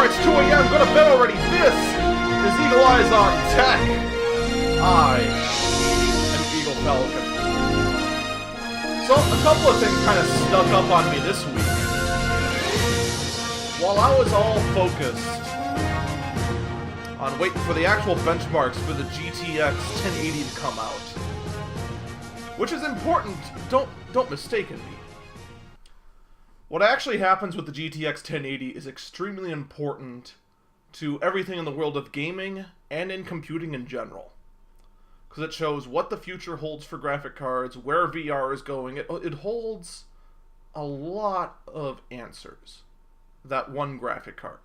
it's 2 a.m. Go to bed already. This is Eagle Eyes on Tech. I am Eagle Falcon. So, a couple of things kind of snuck up on me this week. While I was all focused on waiting for the actual benchmarks for the GTX 1080 to come out, which is important, don't mistake me. What actually happens with the GTX 1080 is extremely important to everything in the world of gaming and in computing in general. Because it shows what the future holds for graphic cards, where VR is going. It holds a lot of answers, that one graphic card.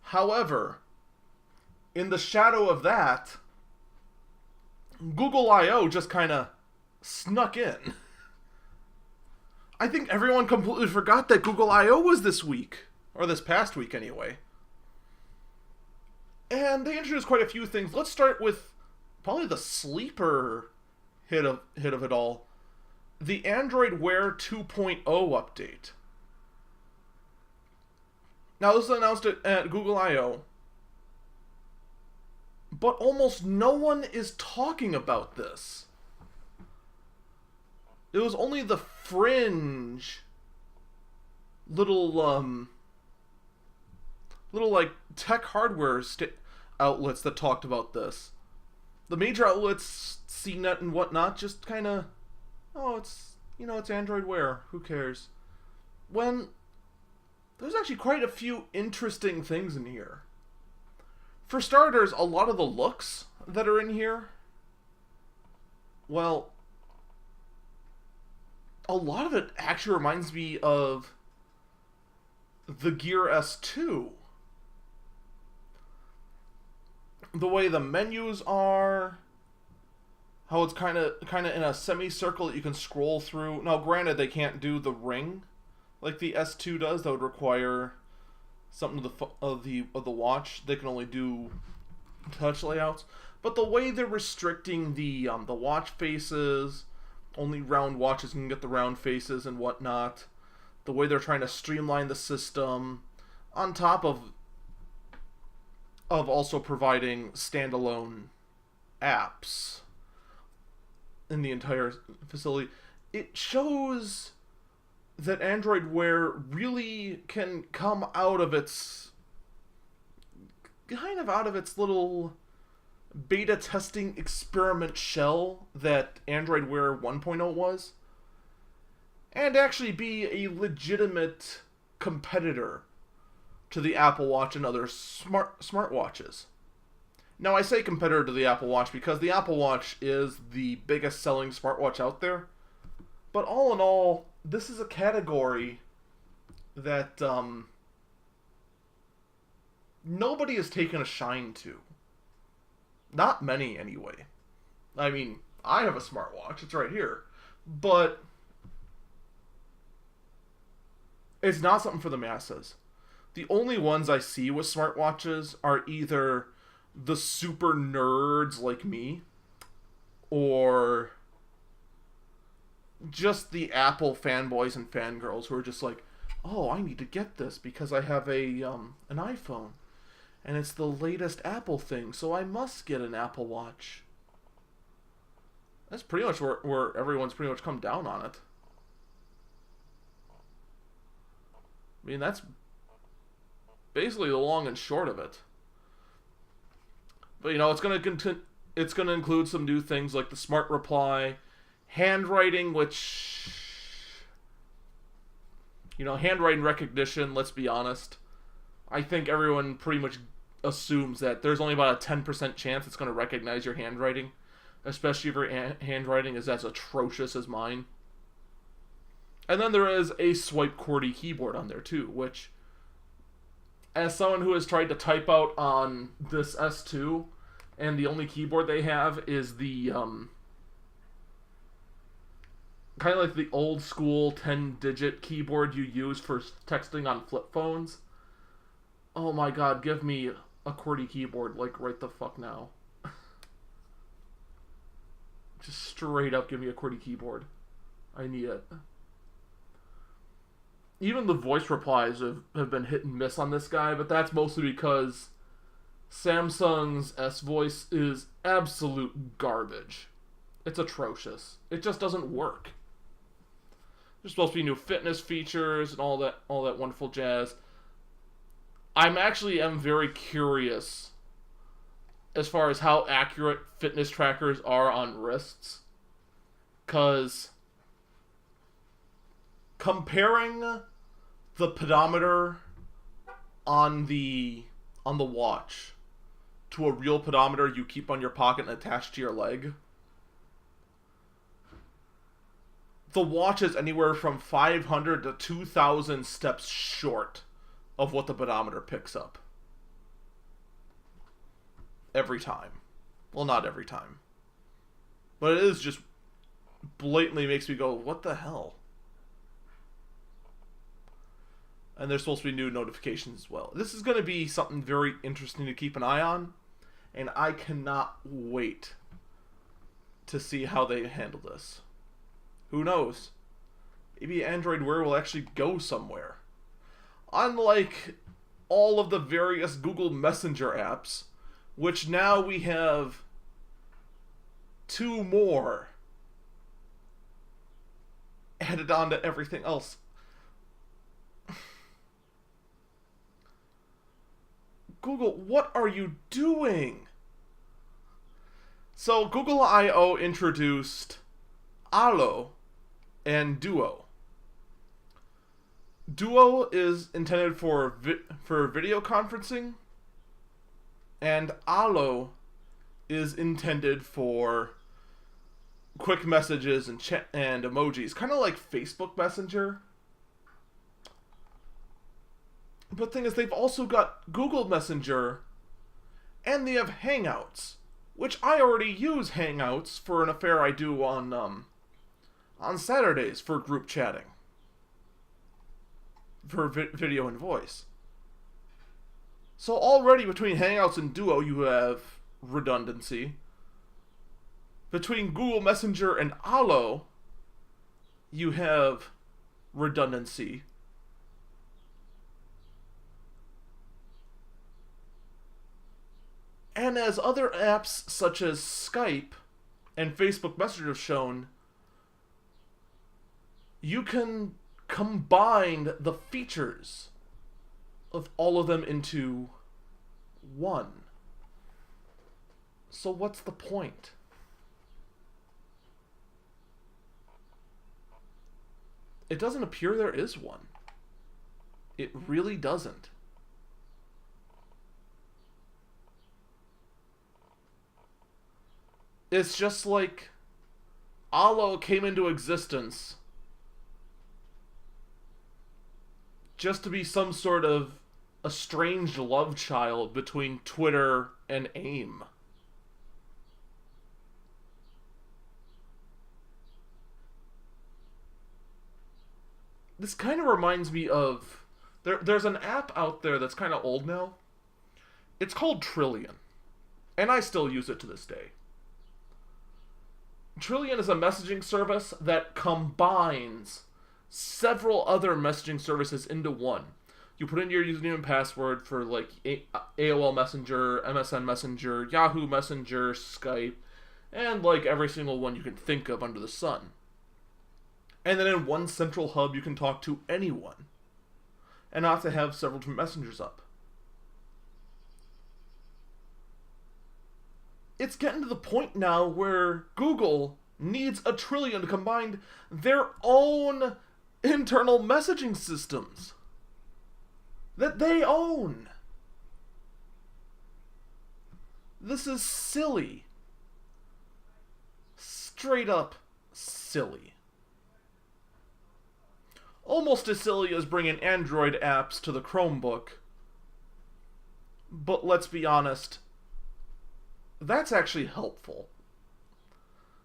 However, in the shadow of that, Google I/O just kind of snuck in. I think everyone completely forgot that Google I/O was this week. Or this past week, anyway. And they introduced quite a few things. Let's start with probably the sleeper hit of it all. The Android Wear 2.0 update. Now, this was announced at Google I/O. But almost no one is talking about this. It was only the fringe little like tech hardware outlets that talked about this. The major outlets, CNET and whatnot, just kind of, it's Android Wear, who cares? When there's actually quite a few interesting things in here. For starters, a lot of the looks that are in here, well, a lot of it actually reminds me of the Gear S2. The way the menus are, how it's kind of in a semicircle that you can scroll through. Now, granted, they can't do the ring like the S2 does. That would require something of the watch. They can only do touch layouts. But the way they're restricting the watch faces, only round watches can get the round faces and whatnot. The way they're trying to streamline the system, on top of also providing standalone apps in the entire facility, it shows that Android Wear really can come out of its little beta testing experiment shell that Android Wear 1.0 was, and actually be a legitimate competitor to the Apple Watch and other smartwatches. Now, I say competitor to the Apple Watch because the Apple Watch is the biggest selling smartwatch out there. But all in all, this is a category that nobody has taken a shine to. Not many, anyway. I mean, I have a smartwatch. It's right here. But it's not something for the masses. The only ones I see with smartwatches are either the super nerds like me, or just the Apple fanboys and fangirls who are just like, oh, I need to get this because I have an iPhone, and it's the latest Apple thing, so I must get an Apple Watch. That's pretty much where everyone's pretty much come down on it. I mean, that's basically the long and short of it. But it's going to include some new things like the Smart Reply, handwriting, which handwriting recognition, let's be honest. I think everyone pretty much assumes that there's only about a 10% chance it's going to recognize your handwriting, especially if your handwriting is as atrocious as mine. And then there is a swipe QWERTY keyboard on there too, which, as someone who has tried to type out on this S2, and the only keyboard they have is the kind of like the old school 10-digit keyboard you use for texting on flip phones. Oh my god, give me a QWERTY keyboard, like, right the fuck now. Just straight up give me a QWERTY keyboard. I need it. even the voice replies have been hit and miss on this guy, but that's mostly because Samsung's S Voice is absolute garbage. It's atrocious. It just doesn't work. There's supposed to be new fitness features and all that wonderful jazz. am very curious as far as how accurate fitness trackers are on wrists, cause comparing the pedometer on the watch to a real pedometer you keep on your pocket and attached to your leg, the watch is anywhere from 500 to 2,000 steps short of what the pedometer picks up. Every time. Well, not every time. But it is just blatantly makes me go, what the hell? And there's supposed to be new notifications as well. This is going to be something very interesting to keep an eye on, and I cannot wait to see how they handle this. Who knows? Maybe Android Wear will actually go somewhere. Unlike all of the various Google Messenger apps, which now we have 2 more added on to everything else. Google, what are you doing? So Google I/O introduced Allo and Duo. Duo is intended for video conferencing, and Allo is intended for quick messages and chat and emojis, kind of like Facebook Messenger. But the thing is, they've also got Google Messenger, and they have Hangouts, which I already use Hangouts for an affair I do on Saturdays for group chatting, for video and voice. So already between Hangouts and Duo, you have redundancy. Between Google Messenger and Allo, you have redundancy. And as other apps such as Skype and Facebook Messenger have shown, you can combine the features of all of them into one. So what's the point? It doesn't appear there is one. It really doesn't. It's just like Allo came into existence just to be some sort of estranged love child between Twitter and AIM. This kind of reminds me of... There's an app out there that's kind of old now. It's called Trillion. And I still use it to this day. Trillion is a messaging service that combines several other messaging services into one. You put in your username and password for like AOL Messenger, MSN Messenger, Yahoo Messenger, Skype, and like every single one you can think of under the sun. And then in one central hub you can talk to anyone, and not to have several different messengers up. It's getting to the point now where Google needs a Trillion to combine their own internal messaging systems that they own. This is silly. Straight up silly. Almost as silly as bringing Android apps to the Chromebook. But let's be honest, that's actually helpful.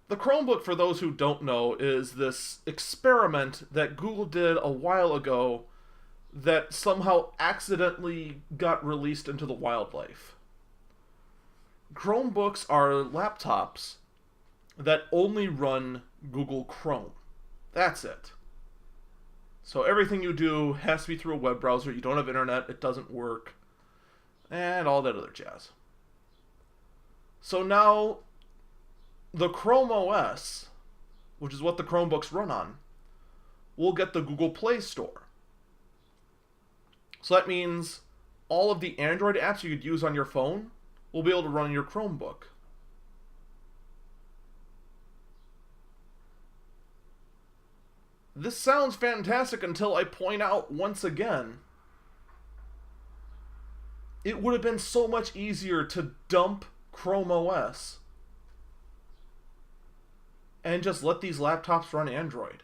The Chromebook, for those who don't know, is this experiment that Google did a while ago that somehow accidentally got released into the wildlife. Chromebooks are laptops that only run Google Chrome. That's it. So everything you do has to be through a web browser. You don't have internet, it doesn't work, and all that other jazz. So now, the Chrome OS, which is what the Chromebooks run on, will get the Google Play Store. So that means all of the Android apps you could use on your phone will be able to run on your Chromebook. This sounds fantastic until I point out once again, it would have been so much easier to dump Chrome OS and just let these laptops run Android.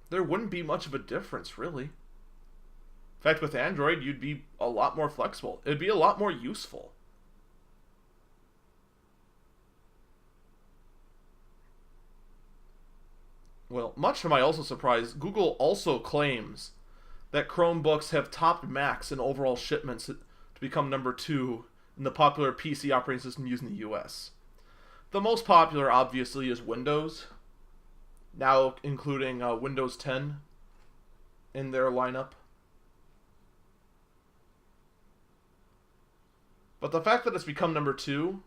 There wouldn't be much of a difference, really. In fact, with Android, you'd be a lot more flexible. It'd be a lot more useful. Well, much to my also surprise, Google also claims that Chromebooks have topped Macs in overall shipments to become number 2 in the popular PC operating system used in the US. The most popular, obviously, is Windows, now including Windows 10 in their lineup. But the fact that it's become number 2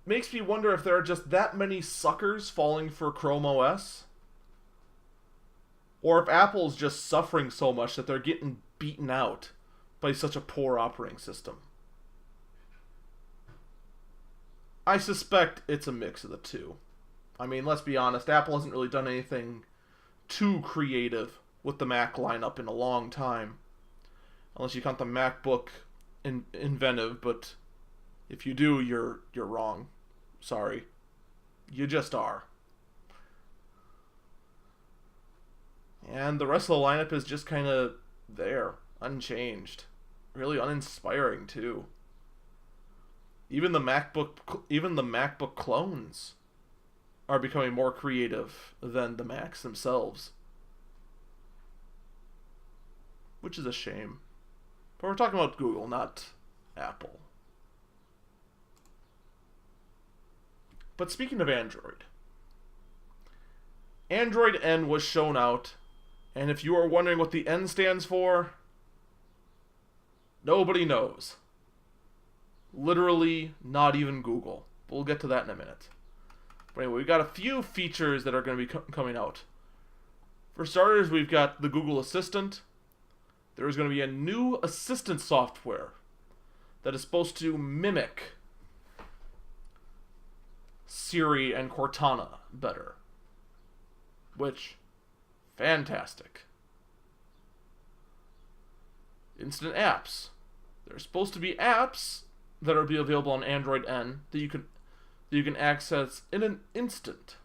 makes me wonder if there are just that many suckers falling for Chrome OS, or if Apple's just suffering so much that they're getting beaten out by such a poor operating system. I suspect it's a mix of the two. I mean, let's be honest, Apple hasn't really done anything too creative with the Mac lineup in a long time. Unless you count the MacBook inventive, but if you do, you're wrong. Sorry. You just are. And the rest of the lineup is just kind of there, unchanged. Really uninspiring, too. Even the MacBook clones are becoming more creative than the Macs themselves. Which is a shame. But we're talking about Google, not Apple. But speaking of Android, Android N was shown out, and if you are wondering what the N stands for, nobody knows. Literally, not even Google. But we'll get to that in a minute. But anyway, we've got a few features that are going to be coming out. For starters, we've got the Google Assistant. There is going to be a new assistant software that is supposed to mimic Siri and Cortana better. Which, fantastic. Instant apps. There's supposed to be apps that will be available on Android N that you can access in an instant.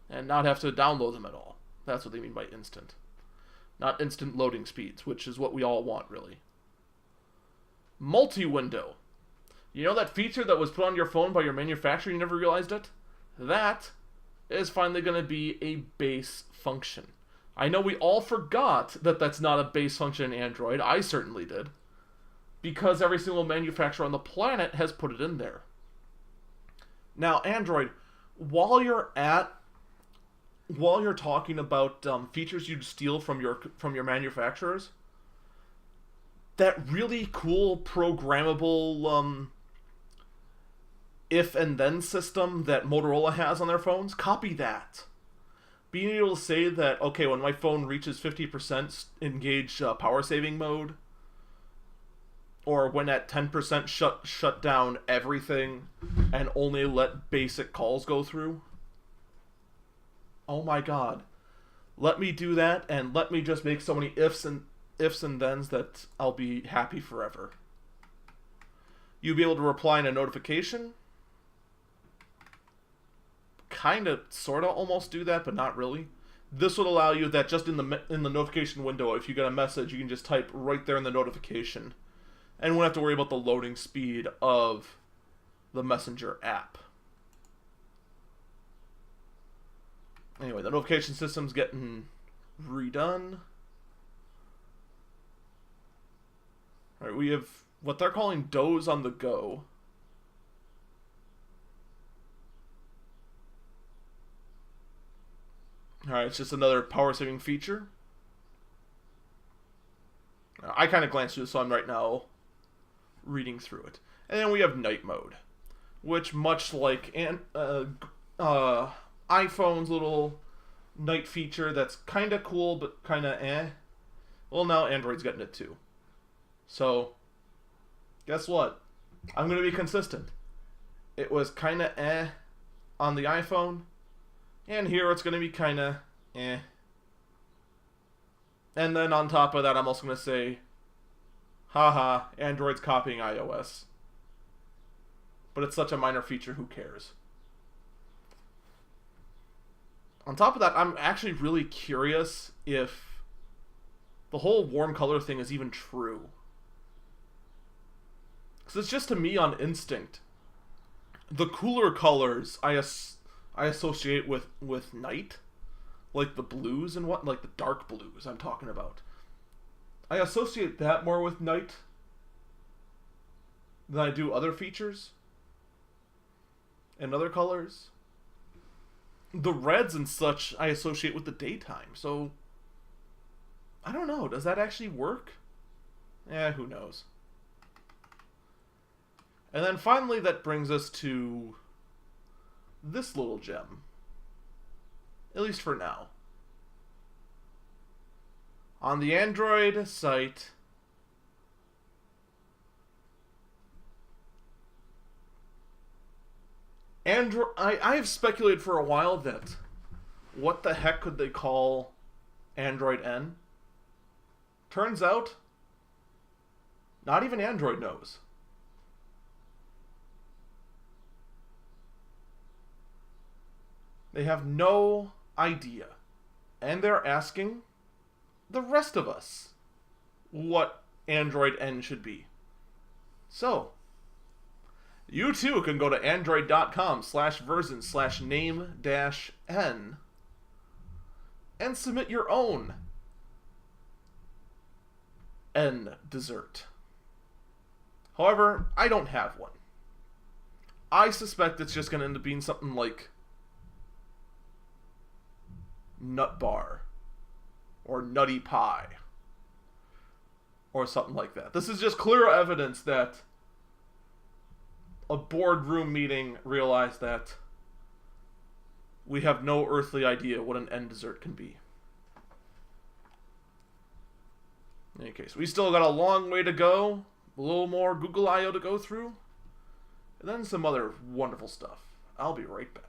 And not have to download them at all. That's what they mean by instant. Not instant loading speeds, which is what we all want, really. Multi-window. You know that feature that was put on your phone by your manufacturer, you never realized it? That is finally going to be a base function. I know we all forgot that that's not a base function in Android. I certainly did. Because every single manufacturer on the planet has put it in there. Now, Android, while you're talking about features you'd steal from your manufacturers, that really cool programmable if and then system that Motorola has on their phones, copy that. Being able to say that, okay, when my phone reaches 50%, engage power saving mode, or when at 10% shut down everything and only let basic calls go through. Oh my god. Let me do that, and let me just make so many ifs and thens that I'll be happy forever. You'll be able to reply in a notification. Kind of, sort of, almost do that, but not really. This would allow you that just in the notification window, if you get a message, you can just type right there in the notification. And won't have to worry about the loading speed of the Messenger app. Anyway, the notification system's getting redone. Alright, what they're calling Doze on the Go. Alright, it's just another power saving feature. I kind of glanced through this, so I'm right now reading through it. And then we have night mode, which, much like iPhone's little night feature that's kind of cool but kind of eh, well, now Android's getting it too. So, guess what? I'm going to be consistent. It was kind of eh on the iPhone, and here it's going to be kind of eh. And then on top of that, I'm also going to say, haha, Android's copying iOS. But it's such a minor feature, who cares? On top of that, I'm actually really curious if the whole warm color thing is even true. Because it's just, to me, on instinct, the cooler colors I associate with night, like the blues and what, like the dark blues I'm talking about. I associate that more with night than I do other features and other colors. The reds and such I associate with the daytime, so I don't know, does that actually work? Who knows. And then finally that brings us to this little gem. At least for now. On the Android site, I have speculated for a while that what the heck could they call Android N? Turns out, not even Android knows. They have no idea. And they're asking the rest of us what Android N should be. So, you too can go to android.com/version/name-n and submit your own N dessert. However, I don't have one. I suspect it's just going to end up being something like Nut Bar or Nutty Pie or something like that. This is just clear evidence that a boardroom meeting realized that we have no earthly idea what an N dessert can be. In any case, we still got a long way to go, a little more Google I/O to go through, and then some other wonderful stuff. I'll be right back.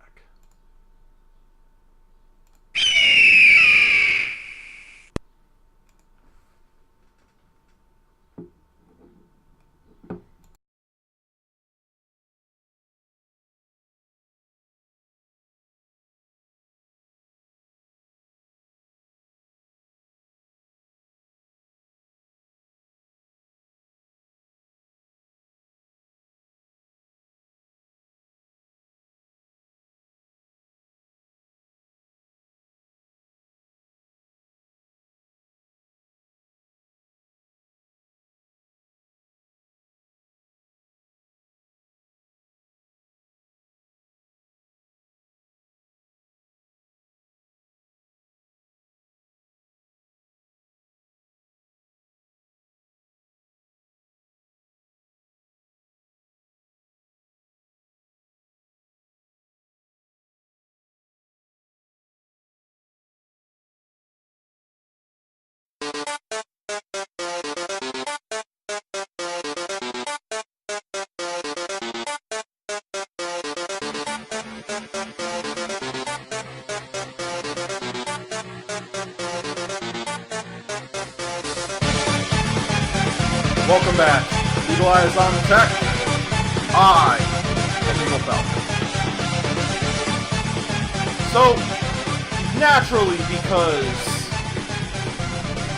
Welcome back. Eagle Eyes on Tech. I am Eagle Falcon. So, naturally, because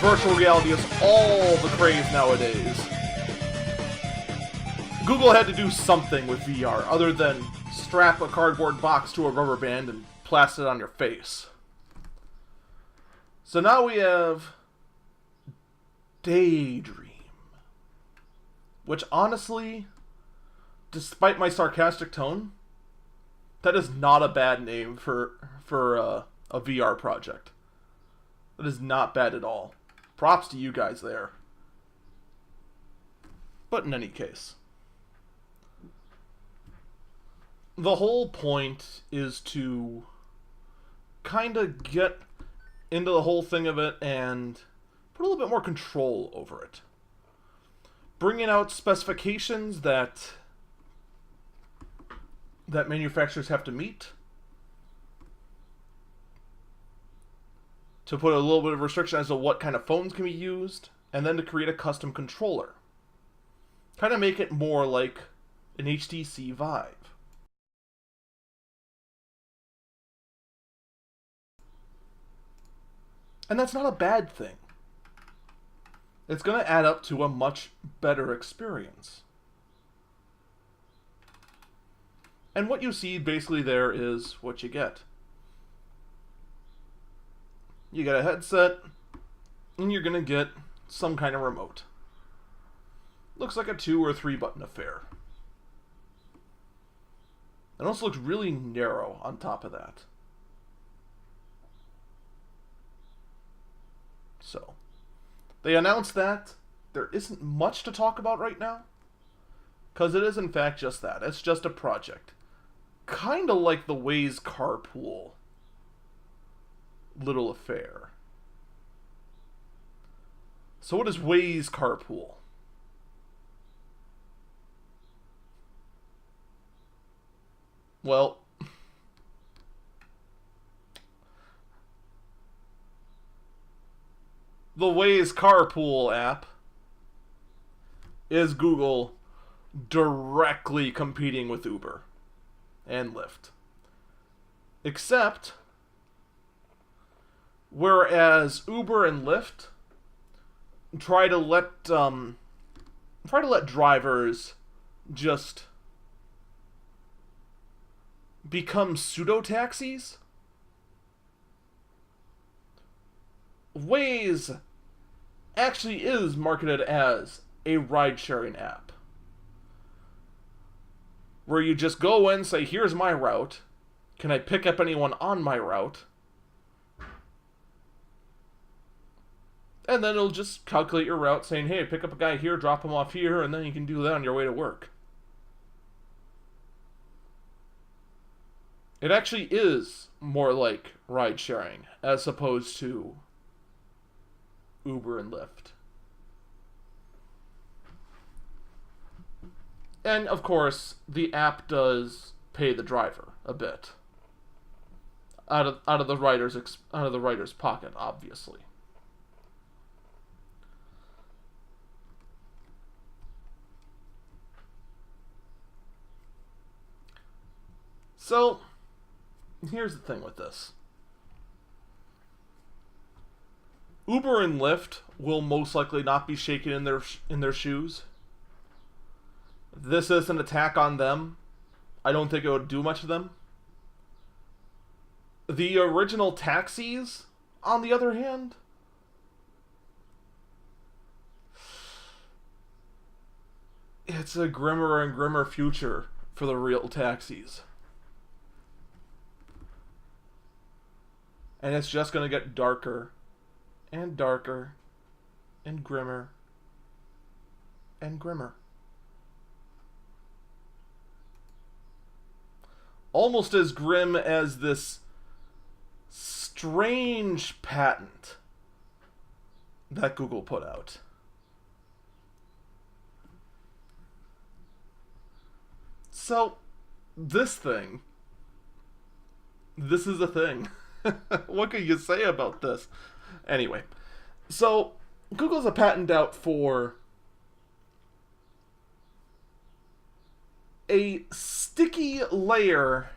virtual reality is all the craze nowadays, Google had to do something with VR other than strap a cardboard box to a rubber band and plaster it on your face. So now we have Daydream, Which honestly, despite my sarcastic tone, that is not a bad name for a VR project. That is not bad at all. Props to you guys there. But in any case, the whole point is to kind of get into the whole thing of it and put a little bit more control over it. Bringing out specifications that manufacturers have to meet. To put a little bit of restriction as to what kind of phones can be used. And then to create a custom controller. Kind of make it more like an HTC Vive. And that's not a bad thing. It's going to add up to a much better experience. And what you see basically there is what you get. You get a headset, and you're going to get some kind of remote. Looks like a 2 or 3 button affair. It also looks really narrow on top of that. So, they announced that. There isn't much to talk about right now. Because it is in fact just that. It's just a project. Kind of like the Waze carpool little affair. So what is Waze carpool? Well, the Waze carpool app is Google directly competing with Uber and Lyft. Except, whereas Uber and Lyft try to let drivers just become pseudo taxis, Waze actually is marketed as a ride-sharing app. Where you just go in and say, here's my route. Can I pick up anyone on my route? And then it'll just calculate your route saying, hey, pick up a guy here, drop him off here, and then you can do that on your way to work. It actually is more like ride-sharing as opposed to Uber and Lyft. And, of course, the app does pay the driver a bit. Out of the writer's pocket, obviously. So, here's the thing with this. Uber and Lyft will most likely not be shaken in their shoes. This is an attack on them. I don't think it would do much to them. The original taxis, on the other hand, it's a grimmer and grimmer future for the real taxis. And it's just going to get darker and darker and grimmer and grimmer. Almost as grim as this strange patent that Google put out. So, this is a thing. What can you say about this? Anyway, so Google's a patent out for a sticky layer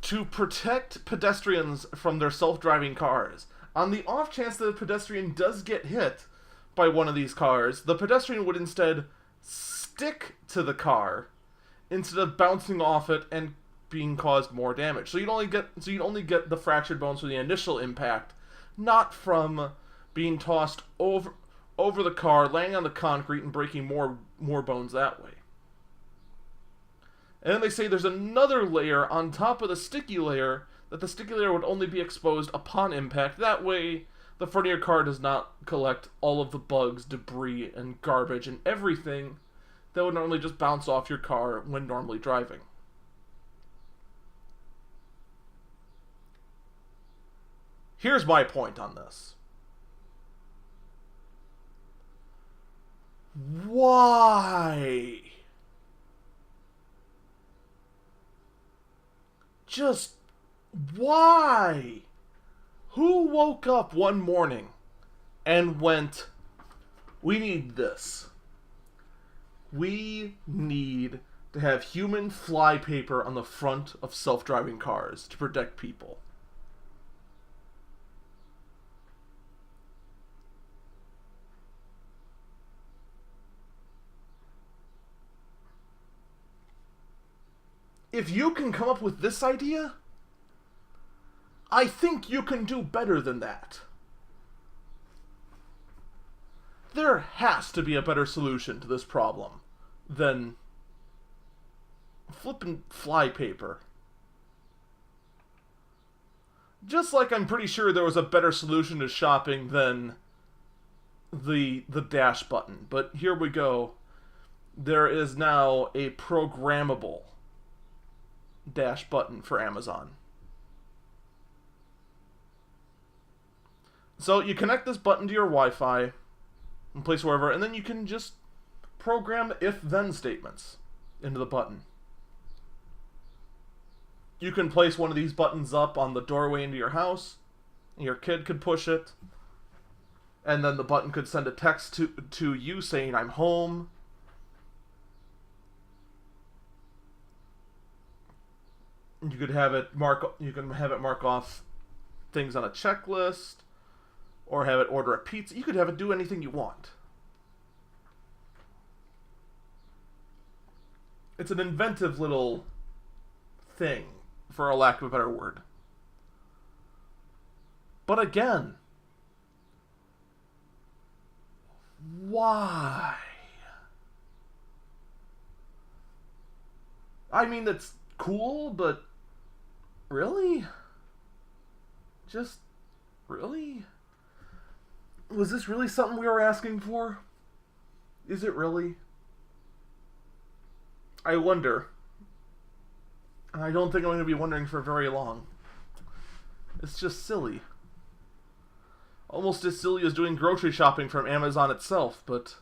to protect pedestrians from their self-driving cars. On the off chance that a pedestrian does get hit by one of these cars, the pedestrian would instead stick to the car instead of bouncing off it and being caused more damage. So you'd only get the fractured bones from the initial impact, not from being tossed over over the car, laying on the concrete, and breaking more bones that way. And then they say there's another layer on top of the sticky layer, that the sticky layer would only be exposed upon impact. That way, the front of your car does not collect all of the bugs, debris, and garbage, and everything that would normally just bounce off your car when normally driving. Here's my point on this. Why? Just why? Who woke up one morning and went, we need this. We need to have human flypaper on the front of self-driving cars to protect people. If you can come up with this idea, I think you can do better than that. There has to be a better solution to this problem than flipping flypaper. Just like I'm pretty sure there was a better solution to shopping than the dash button. But here we go. There is now a programmable dash button for Amazon. So you connect this button to your Wi-Fi and place wherever, and then you can just program if-then statements into the button. You can place one of these buttons up on the doorway into your house. Your kid could push it, and then the button could send a text to you saying, I'm home. You could have it mark off things on a checklist, or have it order a pizza. You could have it do anything you want. It's an inventive little thing, for a lack of a better word. But again, why? I mean, that's cool, but really? Just really? Was this really something we were asking for? Is it really? I wonder. I don't think I'm going to be wondering for very long. It's just silly. Almost as silly as doing grocery shopping from Amazon itself, but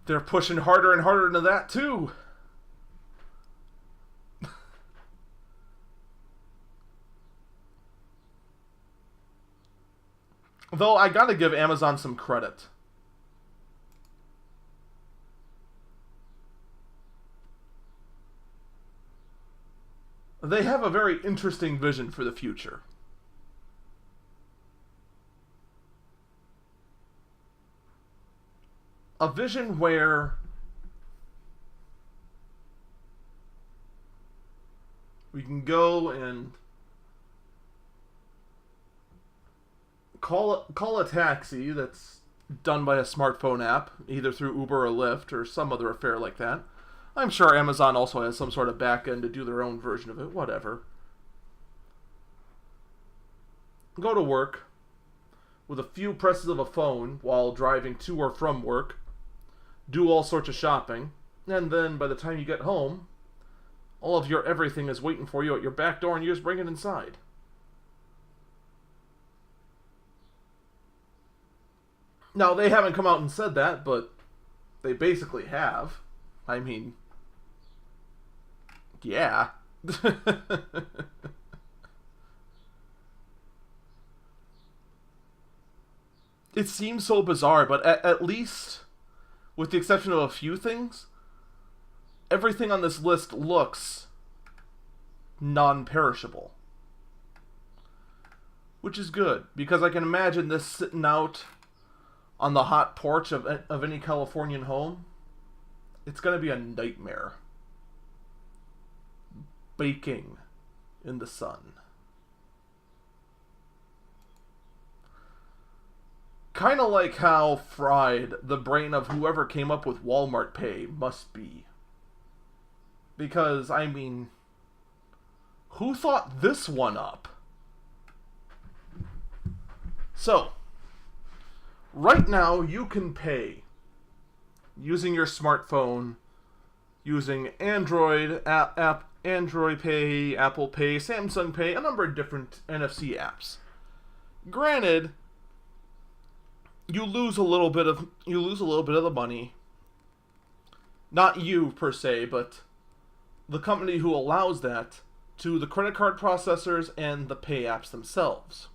they're pushing harder and harder into that too. Though I gotta give Amazon some credit. They have a very interesting vision for the future. A vision where we can go and call a taxi that's done by a smartphone app, either through Uber or Lyft or some other affair like that. I'm sure Amazon also has some sort of back end to do their own version of it, whatever. Go to work with a few presses of a phone while driving to or from work, do all sorts of shopping, and then by the time you get home, all of your everything is waiting for you at your back door and you just bring it inside. Now, they haven't come out and said that, but they basically have. I mean, yeah. It seems so bizarre, but at least, with the exception of a few things, everything on this list looks non-perishable. Which is good, because I can imagine this sitting out on the hot porch of any Californian home. It's going to be a nightmare. Baking in the sun. kind of like how fried the brain of whoever came up with Walmart Pay must be. Because, I mean, who thought this one up? So, right now you can pay using your smartphone, using Android Android Pay, Apple Pay, Samsung Pay, a number of different NFC apps. Granted, you lose a little bit of the money. Not you per se, but the company who allows that to the credit card processors and the pay apps themselves.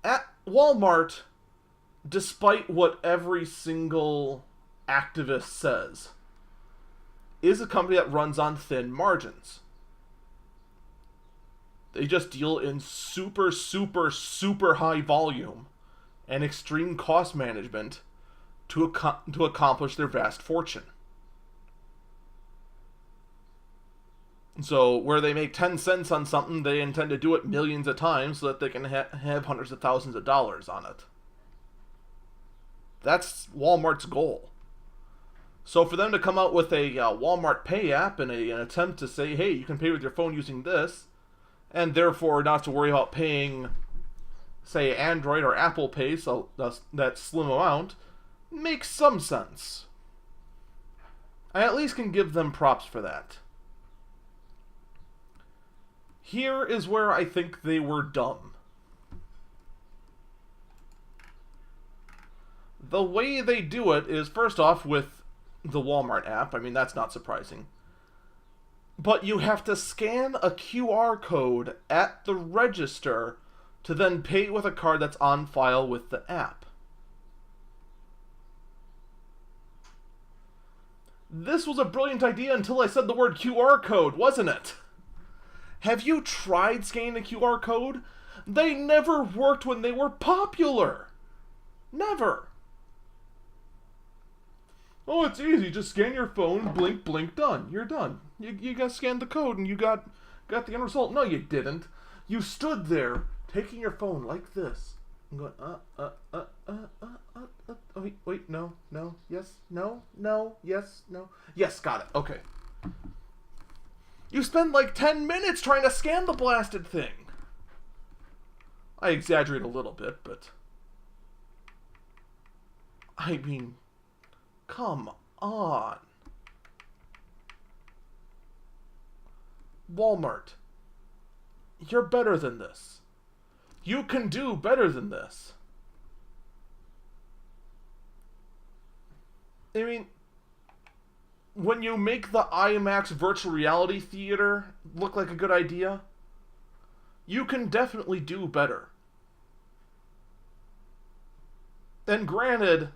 At Walmart, despite what every single activist says, is a company that runs on thin margins. They just deal in super, super, super high volume and extreme cost management to accomplish their vast fortune. So, where they make 10 cents on something, they intend to do it millions of times so that they can have hundreds of thousands of dollars on it. That's Walmart's goal. So for them to come out with a Walmart Pay app and an attempt to say, hey, you can pay with your phone using this, and therefore not to worry about paying, say, Android or Apple Pay, so that slim amount, makes some sense. I at least can give them props for that. Here is where I think they were dumb. The way they do it is, first off, with the Walmart app. I mean, that's not surprising. But you have to scan a QR code at the register to then pay with a card that's on file with the app. This was a brilliant idea until I said the word QR code, wasn't it? Have you tried scanning a QR code? They never worked when they were popular. Never. Oh, it's easy. Just scan your phone, blink, blink, done. You're done. You got scanned the code and you got the end result. No, you didn't. You stood there taking your phone like this and going, wait, no, yes, no, yes, no. Yes, got it. Okay. You spend like 10 minutes trying to scan the blasted thing. I exaggerate a little bit, but I mean, come on. Walmart, you're better than this. You can do better than this. I mean, when you make the IMAX virtual reality theater look like a good idea, you can definitely do better. And granted,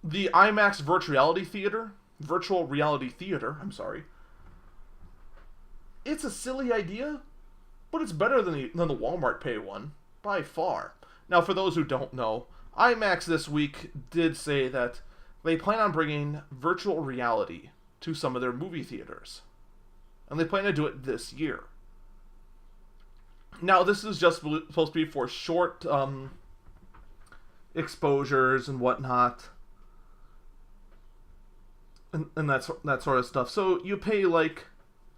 the IMAX virtual reality theater, it's a silly idea, but it's better than the Walmart Pay one, by far. Now, for those who don't know, IMAX this week did say that they plan on bringing virtual reality to some of their movie theaters. And they plan to do it this year. Now, this is just supposed to be for short exposures and whatnot. And that sort of stuff. So you pay like,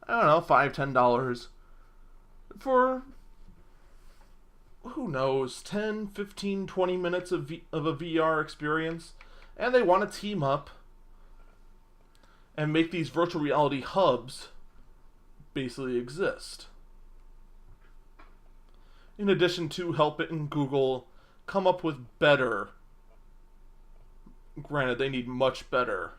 I don't know, $5, $10 for, who knows, 10, 15, 20 minutes of a VR experience. And they want to team up and make these virtual reality hubs basically exist. In addition to helping Google come up with better, granted they need much better,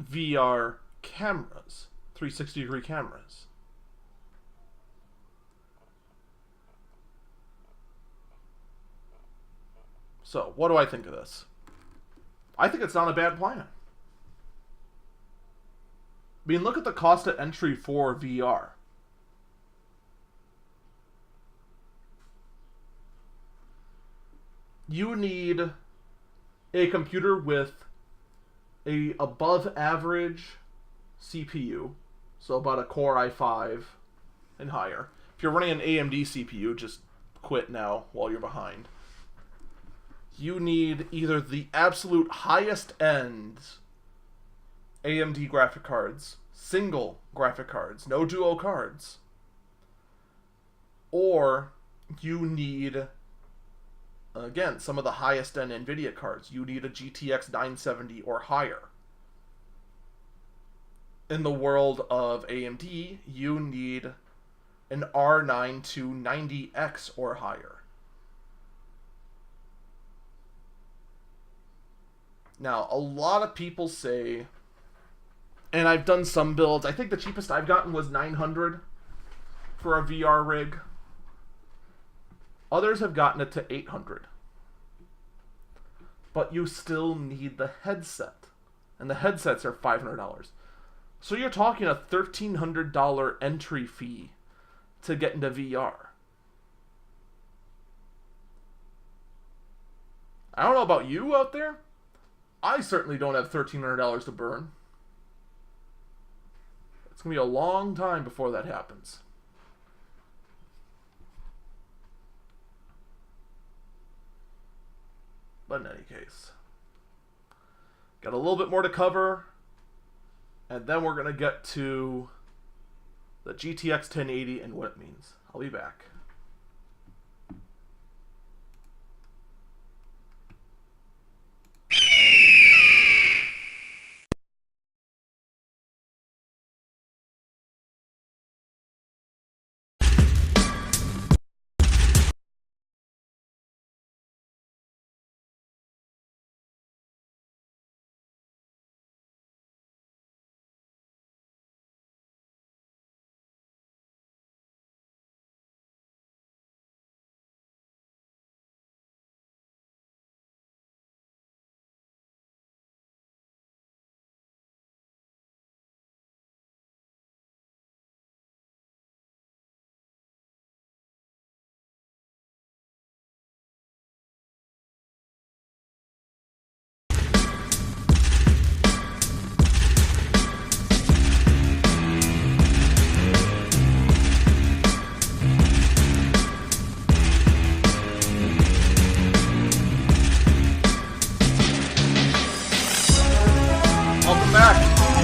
VR cameras, 360-degree cameras. So, what do I think of this? I think it's not a bad plan. I mean, look at the cost of entry for VR. You need a computer with a above average CPU, so about a Core i5 and higher. If you're running an AMD CPU, just quit now while you're behind. You need either the absolute highest end AMD graphic cards, single graphic cards, no duo cards, or you need, again, some of the highest end NVIDIA cards. You need a GTX 970 or higher. In the world of AMD, you need an R9 290X or higher. Now, a lot of people say, and I've done some builds, I think the cheapest I've gotten was 900 for a VR rig. Others have gotten it to 800. But you still need the headset. And the headsets are $500. So you're talking a $1,300 entry fee to get into VR. I don't know about you out there. I certainly don't have $1,300 to burn. It's going to be a long time before that happens. But in any case, got a little bit more to cover, and then we're going to get to the GTX 1080 and what it means. I'll be back.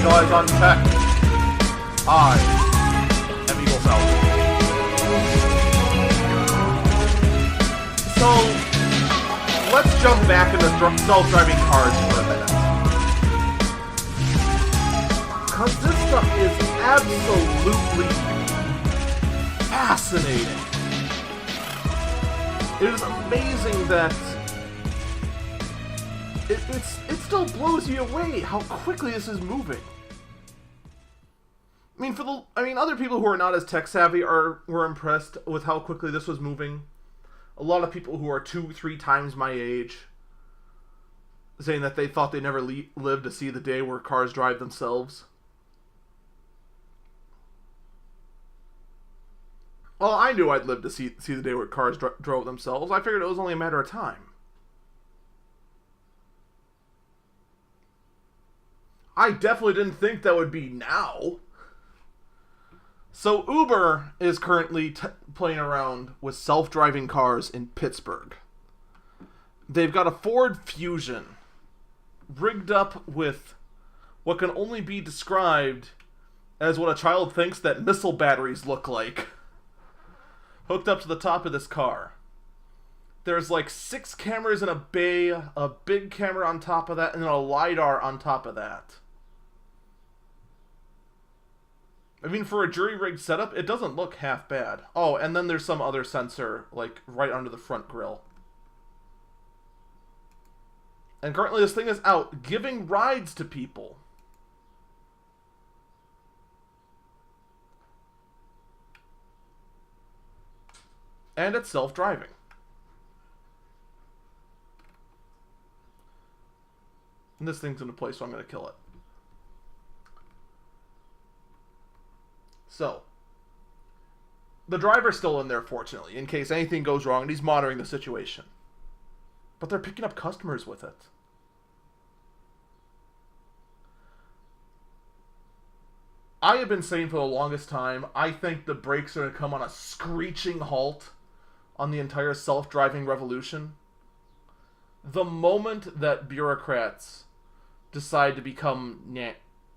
Guys on tech. I am Eagle South. So let's jump back into self-driving cars for a minute, because this stuff is absolutely fascinating. It is amazing that it still blows you away how quickly this is moving. Other people who are not as tech savvy were impressed with how quickly this was moving. A lot of people who are 2-3 times my age saying that they thought they never lived to see the day where cars drive themselves. Well, I knew I'd live to see the day where cars drove themselves. I figured it was only a matter of time. I definitely didn't think that would be now. So Uber is currently playing around with self-driving cars in Pittsburgh. They've got a Ford Fusion rigged up with what can only be described as what a child thinks that missile batteries look like, hooked up to the top of this car. There's like 6 cameras in a bay, a big camera on top of that, and then a LiDAR on top of that. For a jury-rigged setup, it doesn't look half bad. Oh, and then there's some other sensor, like, right under the front grille. And currently this thing is out, giving rides to people. And it's self-driving. And this thing's in a place, so I'm going to kill it. So, the driver's still in there, fortunately, in case anything goes wrong, and he's monitoring the situation. But they're picking up customers with it. I have been saying for the longest time, I think the brakes are going to come on a screeching halt on the entire self-driving revolution. The moment that bureaucrats decide to become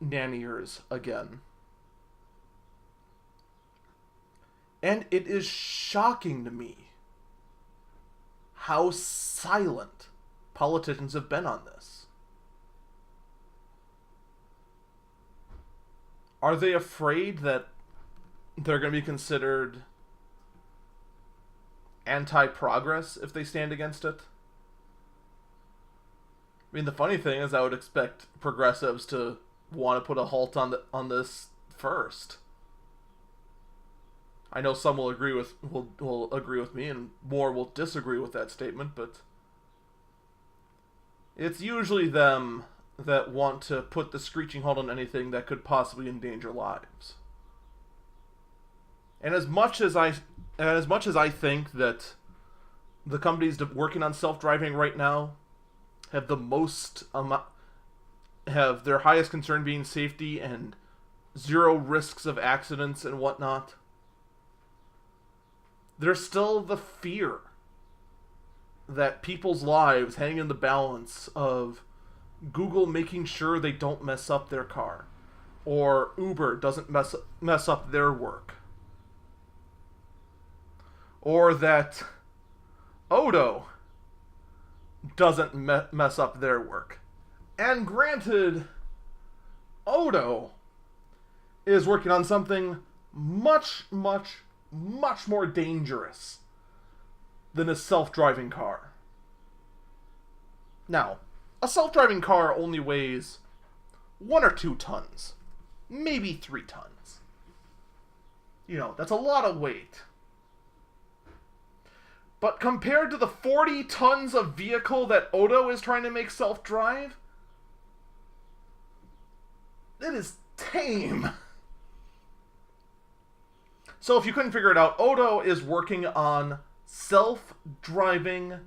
nanniers again. And it is shocking to me how silent politicians have been on this. Are they afraid that they're going to be considered anti-progress if they stand against it? I mean, the funny thing is I would expect progressives to want to put a halt on this first. I know some will agree with me, and more will disagree with that statement, but it's usually them that want to put the screeching halt on anything that could possibly endanger lives. And as much as I think that the companies working on self-driving right now have have their highest concern being safety and zero risks of accidents and whatnot, there's still the fear that people's lives hang in the balance of Google making sure they don't mess up their car, or Uber doesn't mess up their work, or that Odo doesn't mess up their work. And granted, Odo is working on something much, much, much more dangerous than a self-driving car. Now, a self-driving car only weighs 1 or 2 tons. Maybe 3 tons. You know, that's a lot of weight. But compared to the 40 tons of vehicle that Odo is trying to make self-drive, it is tame. So if you couldn't figure it out, Odo is working on self-driving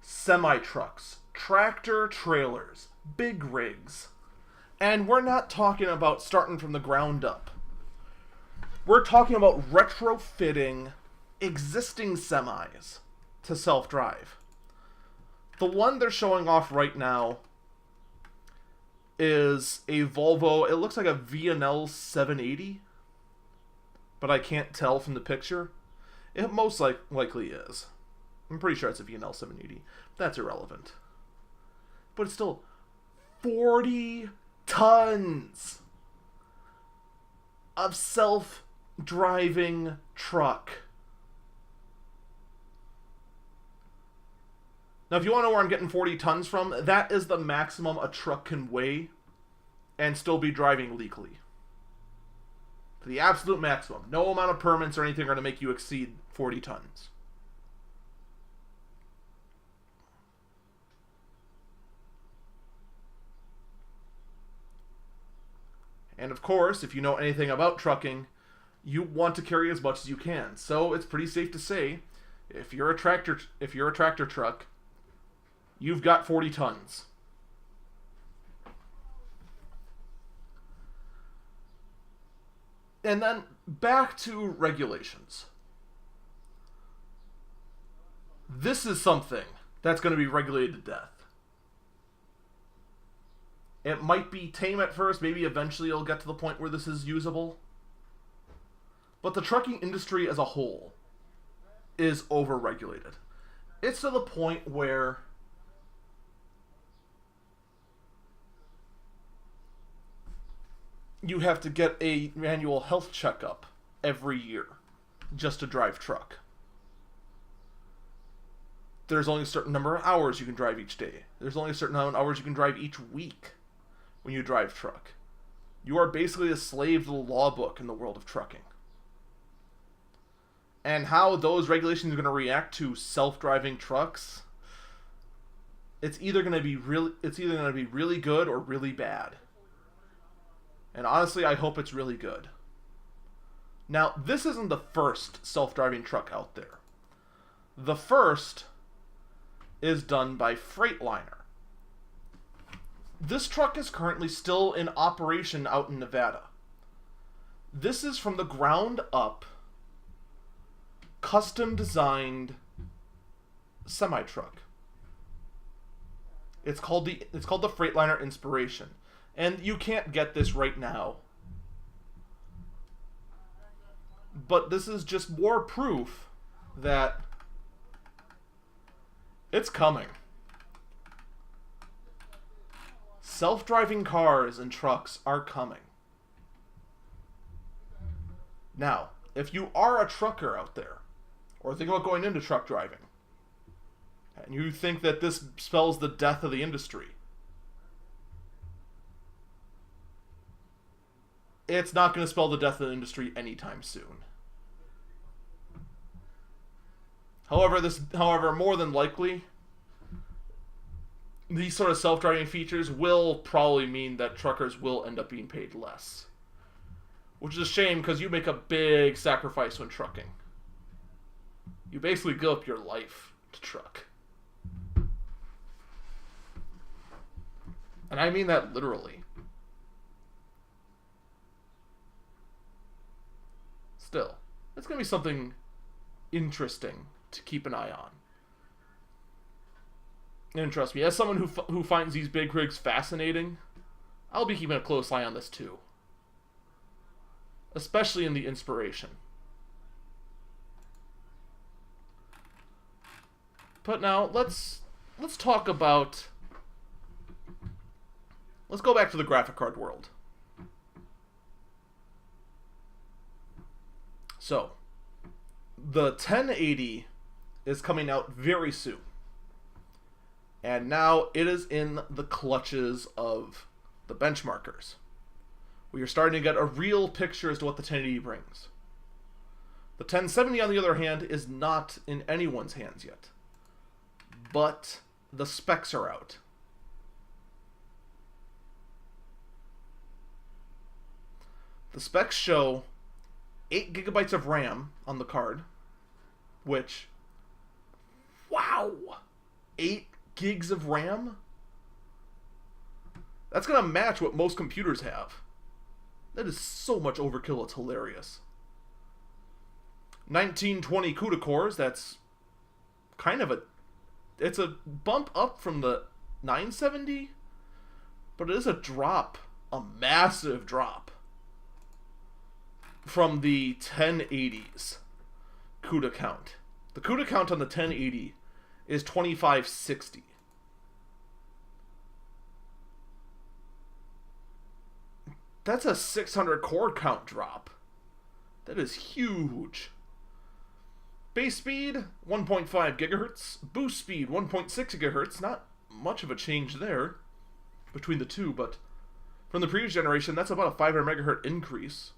semi-trucks, tractor trailers, big rigs. And we're not talking about starting from the ground up. We're talking about retrofitting existing semis to self-drive. The one they're showing off right now is a Volvo. It looks like a V&L 780, but I can't tell from the picture. It most likely is. I'm pretty sure it's a V&L 780. That's irrelevant. But it's still 40 tons of self-driving truck. Now, if you want to know where I'm getting 40 tons from, that is the maximum a truck can weigh and still be driving legally. The absolute maximum. No amount of permits or anything are going to make you exceed 40 tons. And of course, if you know anything about trucking, you want to carry as much as you can. So it's pretty safe to say, if you're a tractor truck, you've got 40 tons. And then back to regulations. This is something that's going to be regulated to death. It might be tame at first, maybe eventually it'll get to the point where this is usable. But the trucking industry as a whole is over-regulated. It's to the point where you have to get an annual health checkup every year just to drive truck. There's only a certain number of hours you can drive each day. There's only a certain amount of hours you can drive each week when you drive truck. You are basically a slave to the law book in the world of trucking. And how those regulations are going to react to self-driving trucks, it's either going to be really good or really bad. And honestly, I hope it's really good. Now, this isn't the first self-driving truck out there. The first is done by Freightliner. This truck is currently still in operation out in Nevada. This is from the ground up, custom designed semi-truck. It's called the Freightliner Inspiration. And you can't get this right now. But this is just more proof that it's coming. Self-driving cars and trucks are coming. Now, if you are a trucker out there, or think about going into truck driving, and you think that this spells the death of the industry, it's not going to spell the death of the industry anytime soon. However, more than likely, these sort of self-driving features will probably mean that truckers will end up being paid less. Which is a shame, because you make a big sacrifice when trucking. You basically give up your life to truck. And I mean that literally. Still, it's going to be something interesting to keep an eye on. And trust me, as someone who finds these big rigs fascinating, I'll be keeping a close eye on this too. Especially in the Inspiration. But now, let's talk about... Let's go back to the graphic card world. So, the 1080 is coming out very soon. And now it is in the clutches of the benchmarkers. We are starting to get a real picture as to what the 1080 brings. The 1070, on the other hand, is not in anyone's hands yet. But the specs are out. The specs show 8 gigabytes of RAM on the card, which, wow, 8 gigs of RAM? That's going to match what most computers have. That is so much overkill, it's hilarious. 1920 CUDA cores, that's kind of it's a bump up from the 970, but it is a drop, a massive drop, from the 1080's CUDA count. The CUDA count on the 1080 is 2560. That's a 600 core count drop. That is huge. Base speed, 1.5 gigahertz. Boost speed, 1.6 gigahertz. Not much of a change there between the two, but from the previous generation, that's about a 500 megahertz increase,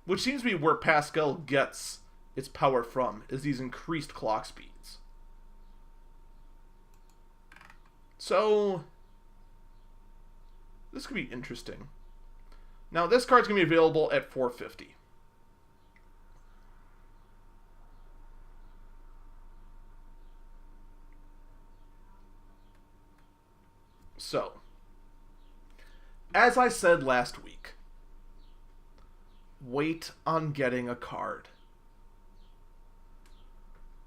which seems to be where Pascal gets its power from, is these increased clock speeds. So, this could be interesting. Now, this card's going to be available at $450. So, as I said last week, wait on getting a card.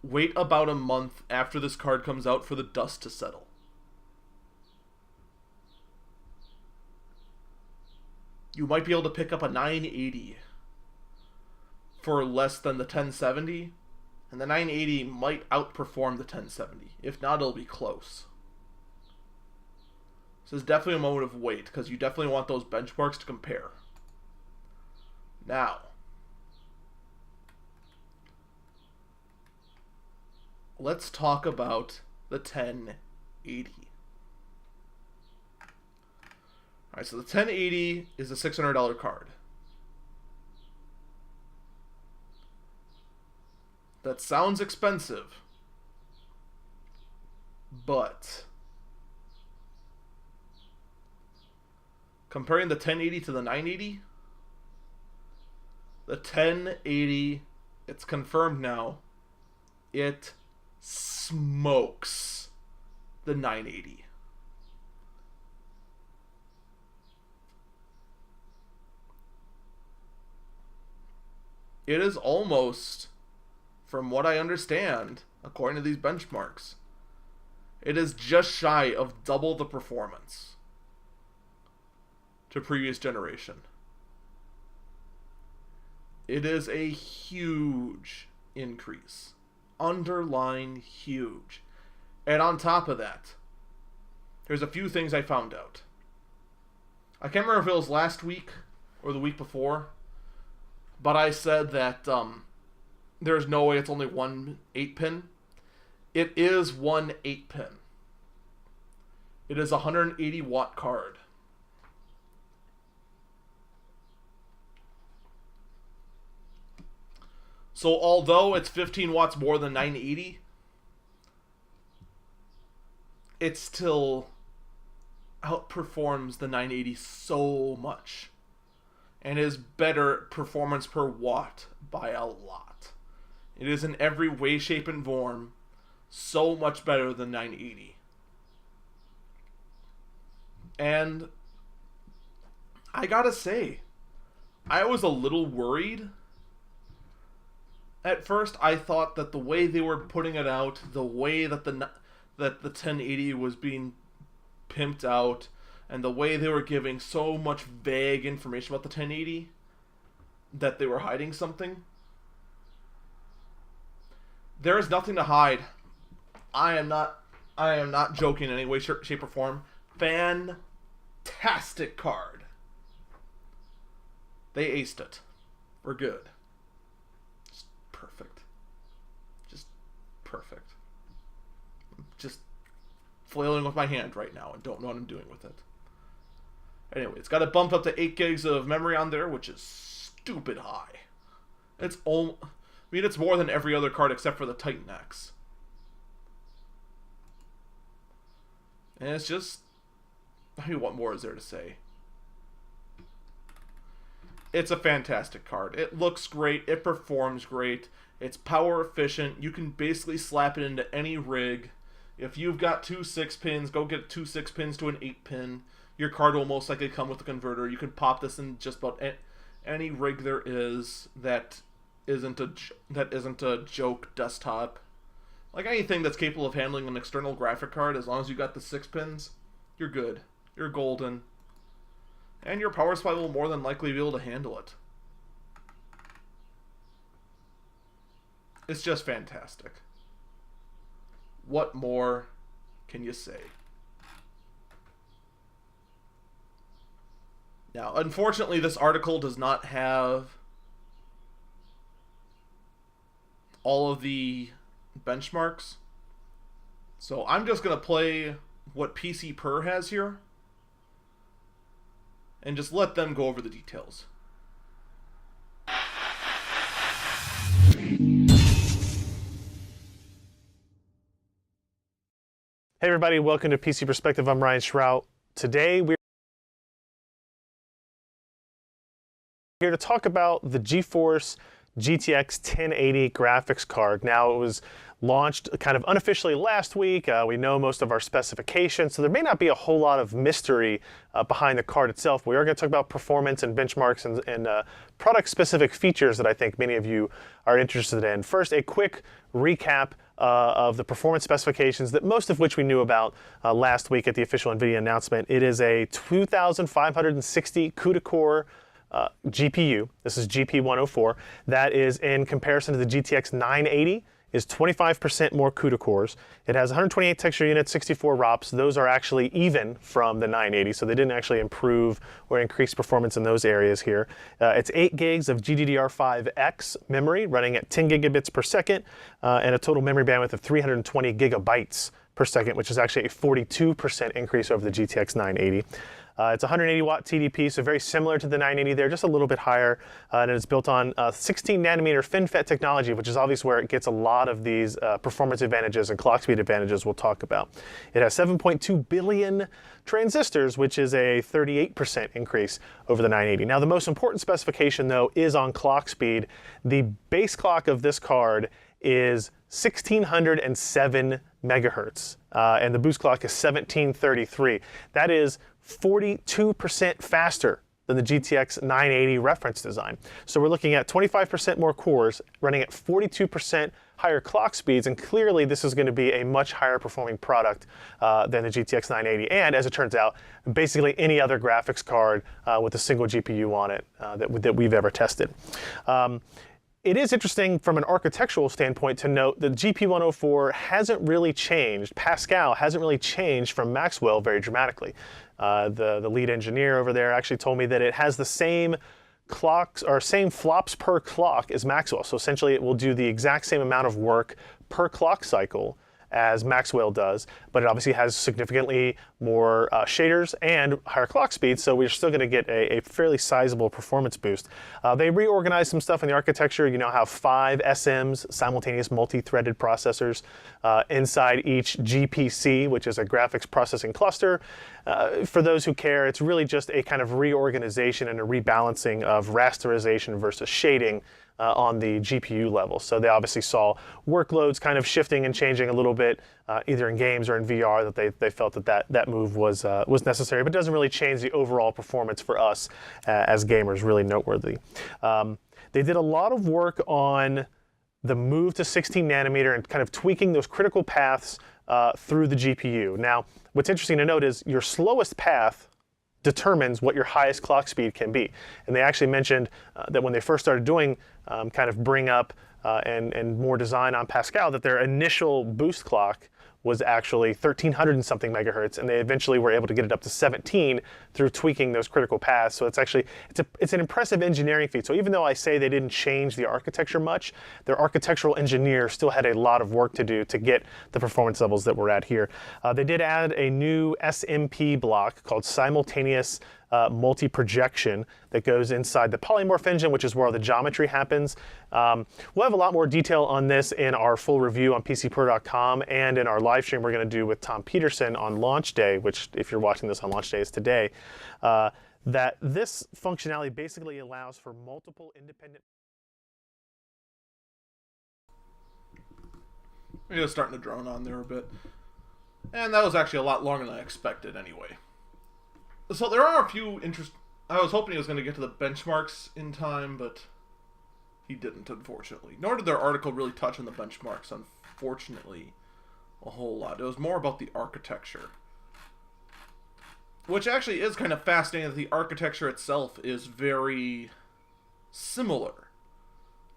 Wait about a month after this card comes out for the dust to settle. You might be able to pick up a 980 for less than the 1070, and the 980 might outperform the 1070. If not, it'll be close. So it's definitely a moment of wait, because you definitely want those benchmarks to compare. Now, let's talk about the 1080. Alright, so the 1080 is a $600 card. That sounds expensive, but comparing the 1080 to the 980, the 1080, it's confirmed now, it smokes the 980. it is almost, from what I understand, according to these benchmarks, it is just shy of double the performance to previous generation. It is a huge increase. Underline huge. And on top of that, there's a few things I found out. I can't remember if it was last week or the week before, but I said that there's no way it's only one 8-pin. It is one 8-pin. It is a 180 watt card. So although it's 15 watts more than 980, it still outperforms the 980 so much. And is better performance per watt by a lot. It is in every way, shape, and form so much better than 980. And I gotta say, I was a little worried. At first, I thought that the way they were putting it out, the way that the 1080 was being pimped out, and the way they were giving so much vague information about the 1080, that they were hiding something. There is nothing to hide. I am not joking in any way, shape, or form. Fantastic card. They aced it. We're good. Just perfect. Just perfect. Just flailing with my hand right now and don't know what I'm doing with it. Anyway, it's got it bumped up to 8 gigs of memory on there, which is stupid high. It's it's more than every other card except for the Titan X. And it's just, I mean, what more is there to say? It's a fantastic card. It looks great. It performs great. It's power efficient. You can basically slap it into any rig. If you've got 2 6-pins, go get 2 6-pins to an 8-pin. Your card will most likely come with a converter. You can pop this in just about any rig there is that isn't a joke desktop. Like anything that's capable of handling an external graphic card, as long as you got the 6 pins, you're good. You're golden. And your power supply will more than likely be able to handle it. It's just fantastic. What more can you say? Now, unfortunately, this article does not have all of the benchmarks. So I'm just going to play what PC Per has here and just let them go over the details. Hey everybody, welcome to PC Perspective. I'm Ryan Schrout. Today we're here to talk about the GeForce GTX 1080 graphics card. Now, it was launched kind of unofficially last week. We know most of our specifications, so there may not be a whole lot of mystery behind the card itself. We are going to talk about performance and benchmarks and product-specific features that I think many of you are interested in. First, a quick recap of the performance specifications, that most of which we knew about last week at the official NVIDIA announcement. It is a 2,560 CUDA-core GPU. This is GP104. That is in comparison to the GTX 980, is 25% more CUDA cores. It has 128 texture units, 64 ROPs. Those are actually even from the 980, so they didn't actually improve or increase performance in those areas here. It's 8 gigs of GDDR5X memory running at 10 gigabits per second and a total memory bandwidth of 320 gigabytes per second, which is actually a 42% increase over the GTX 980. It's 180 watt TDP, so very similar to the 980 there, just a little bit higher. And it's built on 16 nanometer FinFET technology, which is obviously where it gets a lot of these performance advantages and clock speed advantages we'll talk about. It has 7.2 billion transistors, which is a 38% increase over the 980. Now, the most important specification, though, is on clock speed. The base clock of this card is 1607 megahertz, and the boost clock is 1733. That is 42% faster than the GTX 980 reference design. So we're looking at 25% more cores running at 42% higher clock speeds, and clearly this is going to be a much higher performing product than the GTX 980, and as it turns out, basically any other graphics card with a single GPU on it that we've ever tested. It is interesting from an architectural standpoint to note that GP104 hasn't really changed. Pascal hasn't really changed from Maxwell very dramatically. The lead engineer over there actually told me that it has the same clocks or same flops per clock as Maxwell. So essentially it will do the exact same amount of work per clock cycle as Maxwell does, but it obviously has significantly more shaders and higher clock speeds, so we're still going to get a fairly sizable performance boost. They reorganized some stuff in the architecture. You now have 5 SMs, simultaneous multi-threaded processors, inside each GPC, which is a graphics processing cluster. For those who care, it's really just a kind of reorganization and a rebalancing of rasterization versus shading on the GPU level. So they obviously saw workloads kind of shifting and changing a little bit, either in games or in VR, that they felt that move was necessary, but it doesn't really change the overall performance for us as gamers really noteworthy. They did a lot of work on the move to 16 nanometer and kind of tweaking those critical paths through the GPU. Now, what's interesting to note is your slowest path determines what your highest clock speed can be. And they actually mentioned that when they first started doing kind of bring up and more design on Pascal, that their initial boost clock was actually 1300 and something megahertz, and they eventually were able to get it up to 17 through tweaking those critical paths. So it's an impressive engineering feat. So even though I say they didn't change the architecture much, their architectural engineers still had a lot of work to do to get the performance levels that we're at here. They did add a new SMP block called simultaneous multi-projection that goes inside the polymorph engine, which is where all the geometry happens. We'll have a lot more detail on this in our full review on PCPro.com and in our live stream we're going to do with Tom Peterson on launch day, which if you're watching this on launch day is today, that this functionality basically allows for multiple independent... It was starting to drone on there a bit. And that was actually a lot longer than I expected anyway. So there are a few I was hoping he was going to get to the benchmarks in time, but he didn't, unfortunately. Nor did their article really touch on the benchmarks, unfortunately, a whole lot. It was more about the architecture. Which actually is kind of fascinating that the architecture itself is very similar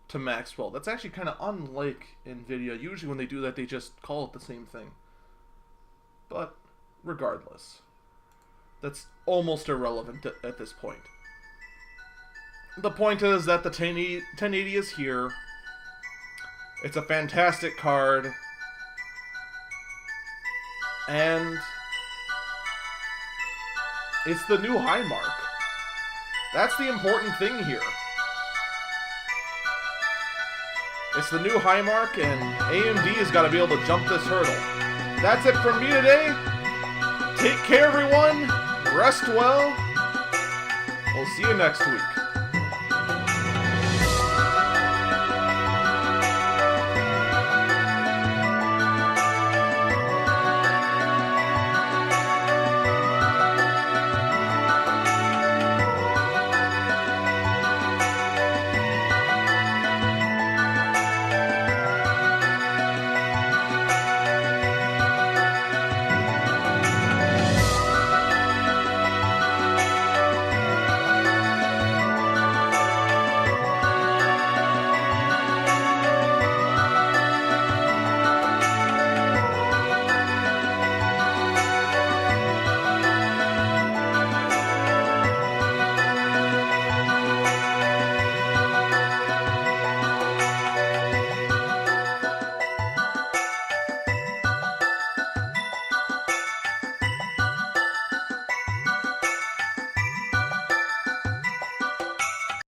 to Maxwell. That's actually kind of unlike NVIDIA. Usually when they do that, they just call it the same thing. But regardless, that's almost irrelevant at this point. The point is that the 1080 is here. It's a fantastic card. And it's the new high mark. That's the important thing here. It's the new high mark, and AMD has got to be able to jump this hurdle. That's it from me today. Take care, everyone. Rest well. We'll see you next week.